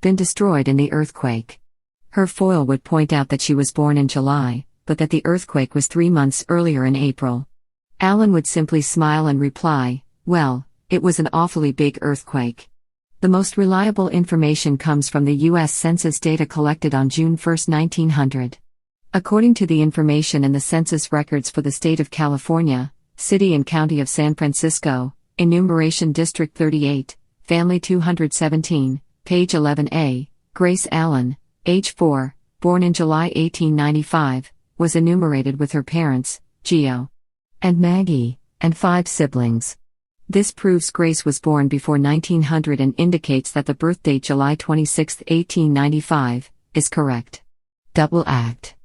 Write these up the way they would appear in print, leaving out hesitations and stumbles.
been destroyed in the earthquake. Her foil would point out that she was born in July, but that the earthquake was 3 months earlier in April. Allen would simply smile and reply, "Well, it was an awfully big earthquake." The most reliable information comes from the U.S. Census data collected on June 1, 1900. According to the information in the census records for the state of California, City and County of San Francisco, Enumeration District 38, Family 217, page 11a, Grace Allen, age 4, born in July 1895, was enumerated with her parents, Geo and Maggie, and 5 siblings. This proves Grace was born before 1900 and indicates that the birth date July 26, 1895, is correct. Double act.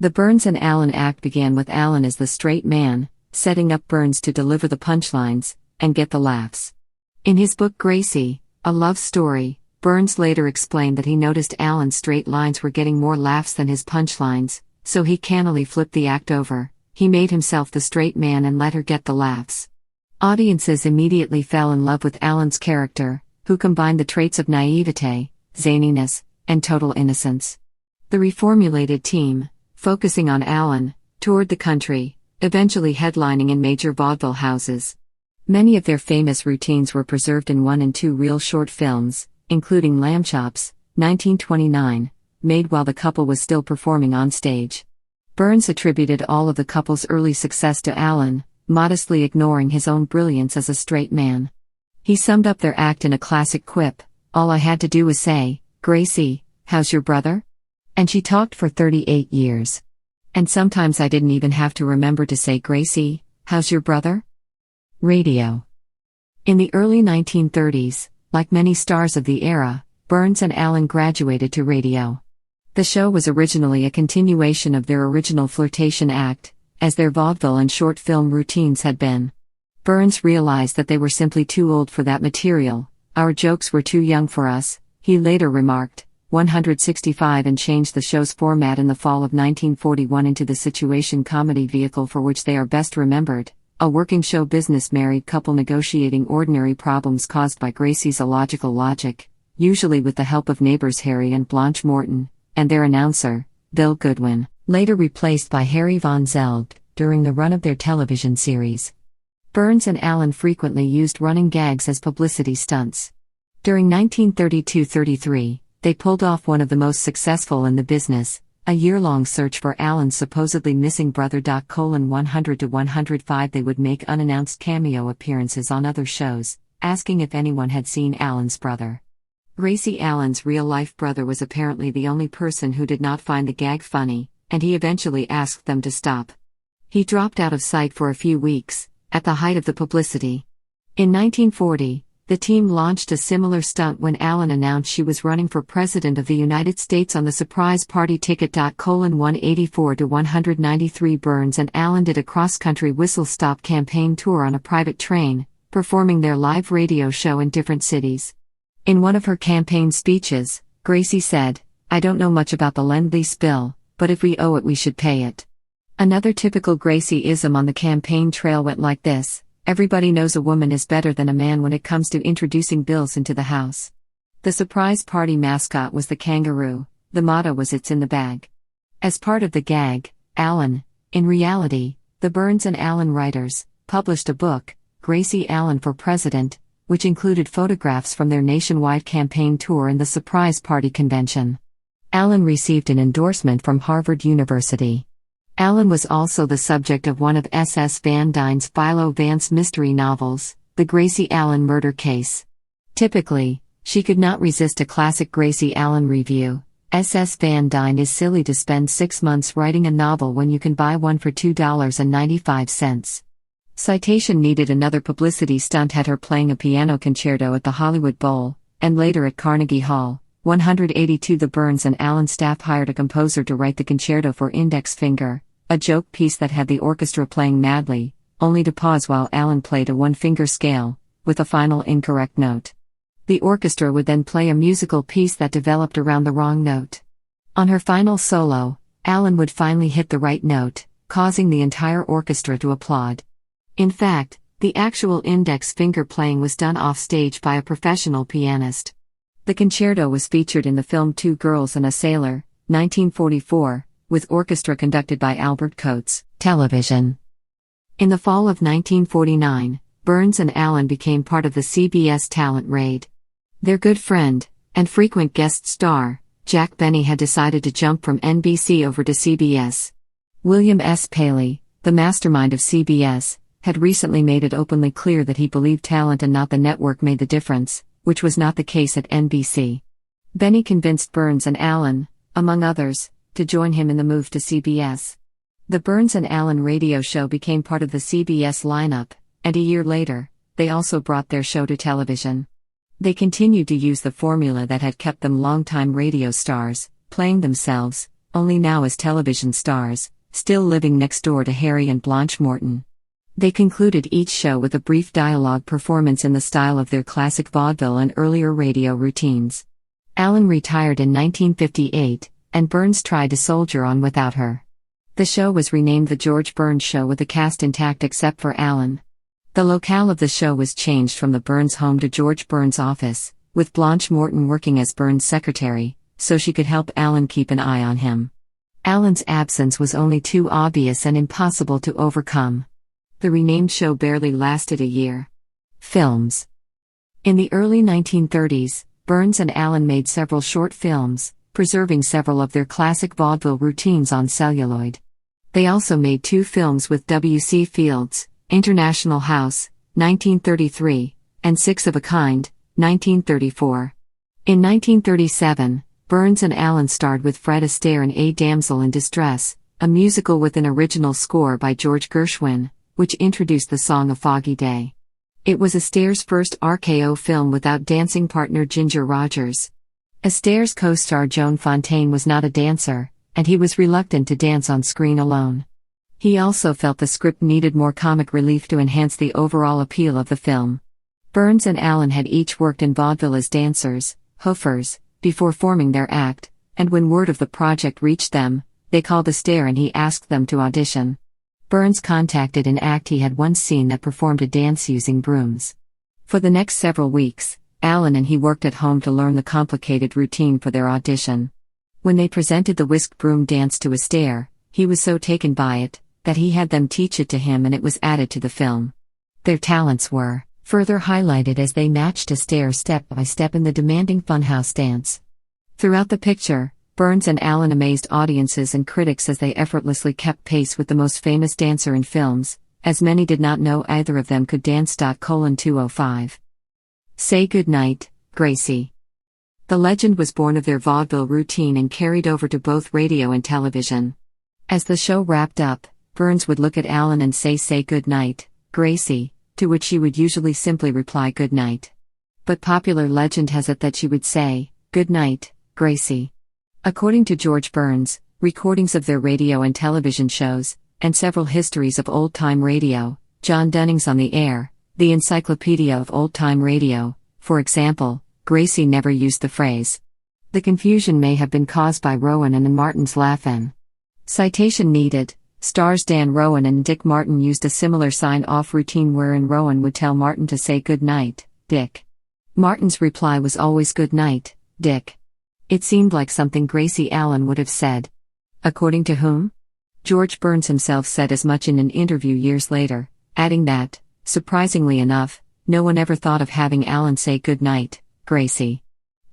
The Burns and Allen act began with Allen as the straight man, setting up Burns to deliver the punchlines, and get the laughs. In his book Gracie, A Love Story, Burns later explained that he noticed Allen's straight lines were getting more laughs than his punchlines, so he cannily flipped the act over. He made himself the straight man and let her get the laughs. Audiences immediately fell in love with Allen's character, who combined the traits of naivete, zaniness, and total innocence. The reformulated team, focusing on Allen, toured the country, eventually headlining in major vaudeville houses. Many of their famous routines were preserved in 1 and 2 reel short films, including Lamb Chops, 1929, made while the couple was still performing on stage. Burns attributed all of the couple's early success to Allen, modestly ignoring his own brilliance as a straight man. He summed up their act in a classic quip, "All I had to do was say, 'Gracie, how's your brother?' And she talked for 38 years. And sometimes I didn't even have to remember to say, 'Gracie, how's your brother?'" Radio. In the early 1930s, like many stars of the era, Burns and Allen graduated to radio. The show was originally a continuation of their original flirtation act, as their vaudeville and short film routines had been. Burns realized that they were simply too old for that material. "Our jokes were too young for us," he later remarked, 165, and changed the show's format in the fall of 1941 into the situation comedy vehicle for which they are best remembered, a working show business married couple negotiating ordinary problems caused by Gracie's illogical logic, usually with the help of neighbors Harry and Blanche Morton, and their announcer, Bill Goodwin, later replaced by Harry Von Zeld, during the run of their television series. Burns and Allen frequently used running gags as publicity stunts. During 1932-33, they pulled off one of the most successful in the business, a year-long search for Allen's supposedly missing brother. 100-105 They would make unannounced cameo appearances on other shows, asking if anyone had seen Allen's brother. Gracie Allen's real-life brother was apparently the only person who did not find the gag funny, and he eventually asked them to stop. He dropped out of sight for a few weeks, at the height of the publicity. In 1940, the team launched a similar stunt when Allen announced she was running for President of the United States on the surprise party ticket. 184-193 Burns and Allen did a cross-country whistle-stop campaign tour on a private train, performing their live radio show in different cities. In one of her campaign speeches, Gracie said, "I don't know much about the Lend-Lease bill, but if we owe it we should pay it." Another typical Gracie-ism on the campaign trail went like this: "Everybody knows a woman is better than a man when it comes to introducing bills into the house." The surprise party mascot was the kangaroo. The motto was "It's in the bag." As part of the gag, Allen, in reality, the Burns and Allen writers, published a book, Gracie Allen for President, which included photographs from their nationwide campaign tour and the surprise party convention. Allen received an endorsement from Harvard University. Allen was also the subject of one of S.S. Van Dyne's Philo Vance mystery novels, The Gracie Allen Murder Case. Typically, she could not resist a classic Gracie Allen review. S.S. Van Dyne is silly to spend 6 months writing a novel when you can buy one for $2.95. Citation needed another publicity stunt had her playing a piano concerto at the Hollywood Bowl, and later at Carnegie Hall. 182 The Burns and Allen staff hired a composer to write the concerto for Index Finger, a joke piece that had the orchestra playing madly, only to pause while Allen played a one-finger scale, with a final incorrect note. The orchestra would then play a musical piece that developed around the wrong note. On her final solo, Allen would finally hit the right note, causing the entire orchestra to applaud. In fact, the actual index finger playing was done off stage by a professional pianist. The concerto was featured in the film Two Girls and a Sailor, 1944, with orchestra conducted by Albert Coates. Television. In the fall of 1949, Burns and Allen became part of the CBS talent raid. Their good friend, and frequent guest star, Jack Benny had decided to jump from NBC over to CBS. William S. Paley, the mastermind of CBS, had recently made it openly clear that he believed talent and not the network made the difference, which was not the case at NBC. Benny convinced Burns and Allen, among others, to join him in the move to CBS. The Burns and Allen radio show became part of the CBS lineup, and a year later, they also brought their show to television. They continued to use the formula that had kept them longtime radio stars, playing themselves, only now as television stars, still living next door to Harry and Blanche Morton. They concluded each show with a brief dialogue performance in the style of their classic vaudeville and earlier radio routines. Allen retired in 1958, and Burns tried to soldier on without her. The show was renamed The George Burns Show with the cast intact except for Allen. The locale of the show was changed from the Burns home to George Burns' office, with Blanche Morton working as Burns' secretary, so she could help Allen keep an eye on him. Allen's absence was only too obvious and impossible to overcome. The renamed show barely lasted a year. Films. In the early 1930s, Burns and Allen made several short films, preserving several of their classic vaudeville routines on celluloid. They also made 2 films with W.C. Fields, International House, 1933, and Six of a Kind, 1934. In 1937, Burns and Allen starred with Fred Astaire in A Damsel in Distress, a musical with an original score by George Gershwin, which introduced the song A Foggy Day. It was Astaire's first RKO film without dancing partner Ginger Rogers. Astaire's co-star Joan Fontaine was not a dancer, and he was reluctant to dance on screen alone. He also felt the script needed more comic relief to enhance the overall appeal of the film. Burns and Allen had each worked in vaudeville as dancers, hoofers, before forming their act, and when word of the project reached them, they called Astaire and he asked them to audition. Burns contacted an act he had once seen that performed a dance using brooms. For the next several weeks, Allen and he worked at home to learn the complicated routine for their audition. When they presented the whisk broom dance to Astaire, he was so taken by it, that he had them teach it to him and it was added to the film. Their talents were further highlighted as they matched Astaire step by step in the demanding funhouse dance. Throughout the picture, Burns and Allen amazed audiences and critics as they effortlessly kept pace with the most famous dancer in films, as many did not know either of them could dance. 205. Say Goodnight, Gracie. The legend was born of their vaudeville routine and carried over to both radio and television. As the show wrapped up, Burns would look at Allen and say good night, Gracie, to which she would usually simply reply good night. But popular legend has it that she would say, good night, Gracie. According to George Burns, recordings of their radio and television shows, and several histories of old-time radio, John Dunning's On the Air, the Encyclopedia of Old-Time Radio, for example, Gracie never used the phrase. The confusion may have been caused by Rowan and Martin's laugh-in. Citation needed. Stars Dan Rowan and Dick Martin used a similar sign-off routine wherein Rowan would tell Martin to say good night, Dick. Martin's reply was always good night, Dick. It seemed like something Gracie Allen would have said. According to whom? George Burns himself said as much in an interview years later, adding that, surprisingly enough, no one ever thought of having Allen say good night, Gracie.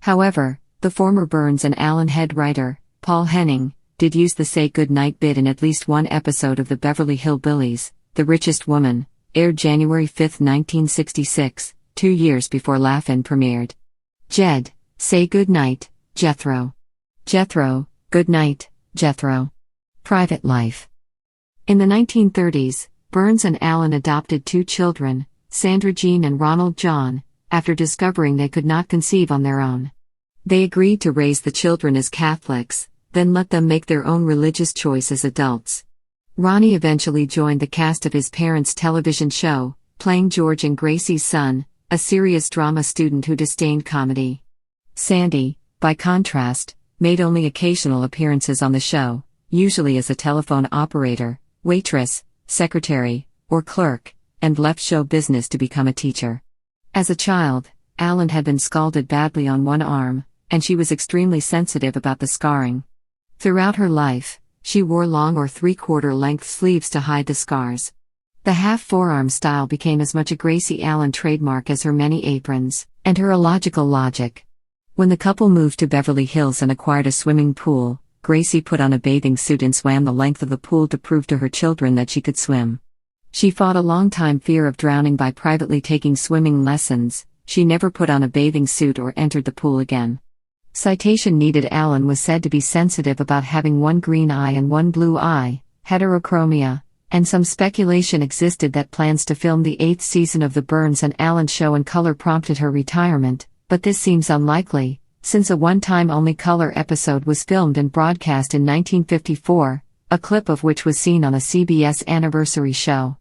However, the former Burns and Allen head writer, Paul Henning, did use the say good night bit in at least one episode of the Beverly Hillbillies, The Richest Woman, aired January 5, 1966, 2 years before Laugh-In premiered. Jed, say good night, Jethro. Jethro, good night, Jethro. Private life. In the 1930s, Burns and Allen adopted 2 children, Sandra Jean and Ronald John, after discovering they could not conceive on their own. They agreed to raise the children as Catholics, then let them make their own religious choice as adults. Ronnie eventually joined the cast of his parents' television show, playing George and Gracie's son, a serious drama student who disdained comedy. Sandy, by contrast, made only occasional appearances on the show, usually as a telephone operator, waitress, secretary, or clerk, and left show business to become a teacher. As a child, Allen had been scalded badly on one arm, and she was extremely sensitive about the scarring. Throughout her life, she wore long or three-quarter-length sleeves to hide the scars. The half-forearm style became as much a Gracie Allen trademark as her many aprons, and her illogical logic. When the couple moved to Beverly Hills and acquired a swimming pool, Gracie put on a bathing suit and swam the length of the pool to prove to her children that she could swim. She fought a long-time fear of drowning by privately taking swimming lessons. She never put on a bathing suit or entered the pool again. Citation needed. Allen was said to be sensitive about having one green eye and one blue eye, heterochromia, and some speculation existed that plans to film the 8th season of the Burns and Allen show in color prompted her retirement, but this seems unlikely, since a one-time only color episode was filmed and broadcast in 1954, a clip of which was seen on a CBS anniversary show.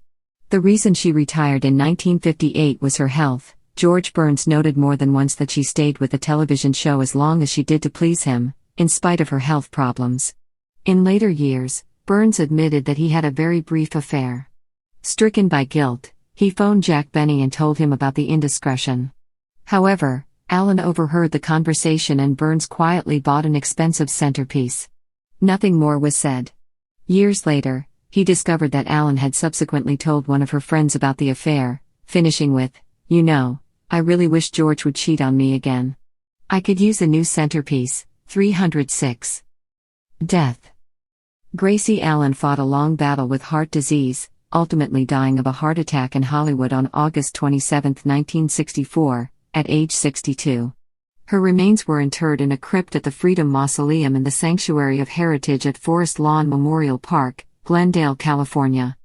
The reason she retired in 1958 was her health. George Burns noted more than once that she stayed with the television show as long as she did to please him, in spite of her health problems. In later years, Burns admitted that he had a very brief affair. Stricken by guilt, he phoned Jack Benny and told him about the indiscretion. However, Allen overheard the conversation and Burns quietly bought an expensive centerpiece. Nothing more was said. Years later, he discovered that Allen had subsequently told one of her friends about the affair, finishing with, "You know, I really wish George would cheat on me again. I could use a new centerpiece." 306. Death. Gracie Allen fought a long battle with heart disease, ultimately dying of a heart attack in Hollywood on August 27, 1964, at age 62. Her remains were interred in a crypt at the Freedom Mausoleum in the Sanctuary of Heritage at Forest Lawn Memorial Park, Glendale, California.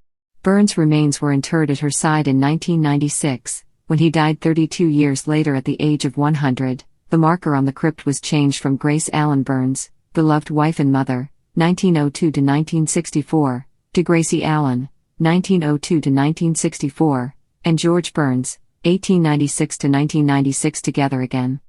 Burns' remains were interred at her side in 1996. When he died 32 years later at the age of 100, the marker on the crypt was changed from Grace Allen Burns, beloved wife and mother, 1902 to 1964, to Gracie Allen, 1902 to 1964, and George Burns, 1896 to 1996 together again.